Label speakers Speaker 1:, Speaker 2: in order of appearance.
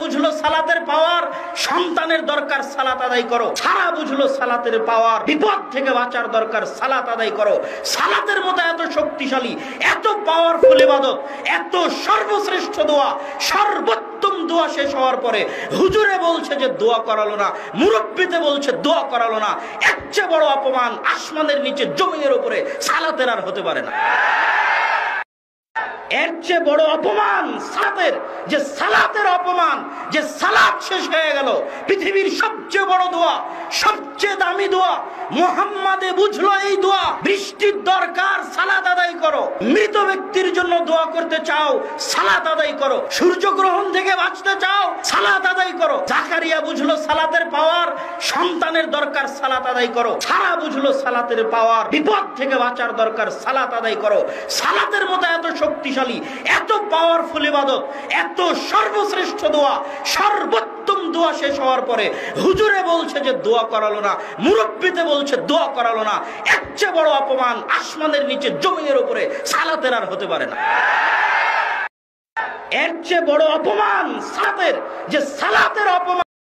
Speaker 1: বুঝলো সালাতের পাওয়ার, সন্তানের দরকার সালাত আদায় করো। ছাড়া বুঝলো সালাতের পাওয়ার, বিপদ থেকে বাঁচার দরকার সালাত আদায় করো। সালাতের মতো এত শক্তিশালী, এত পাওয়ারফুল ইবাদত, এত সর্বশ্রেষ্ঠ দোয়া, সর্বোত্তম দোয়া শেষ হওয়ার পরে হুজুরে বলছে যে দোয়া করালো না, মুরব্বিতে বলছে দোয়া করালো না। এর চেয়ে বড় অপমান আসমানের নিচে জমিনের উপরে সালাতের আর হতে পারে না। এর চেয়ে বড় অপমান সালাতের, যে সালাতের অপমান, যে সালাত শেষ হয়ে গেল। পৃথিবীর সবচেয়ে বড় দোয়া, সবচেয়ে দামি দোয়া, মুহাম্মাদে বুঝলো এই দোয়া। বৃষ্টির দরকার, সালাত আদায় করো। মৃত ব্যক্তির জন্য দোয়া করতে চাও, সালাত আদায় করো। সূর্যগ্রহণ থেকে বাঁচতে চাও, সালাত আদায় করো। জাকারিয়া বুঝলো সালাতের পাওয়ার, সন্তানের দরকার সালাত আদায় করো। ছাড়া বুঝলো সালাতের পাওয়ার, বিপদ থেকে বাঁচার দরকার সালাত আদায় করো। সালাতের মতো এত শক্তিশালী, এত পাওয়ারফুল ইবাদত, এত সর্বশ্রেষ্ঠ দোয়া, সর্বোত্তম দোয়া শেষ হওয়ার পরে হুজুরে বলছে যে দোয়া করালো না, মুরব্বিতে বলছে দোয়া করালো না। এর চেয়ে বড় অপমান আসমানের নিচে জমিনের উপরে সালাতের আর হতে পারে না। এর চেয়ে বড় অপমান সালাতের, যে সালাতের অপমান।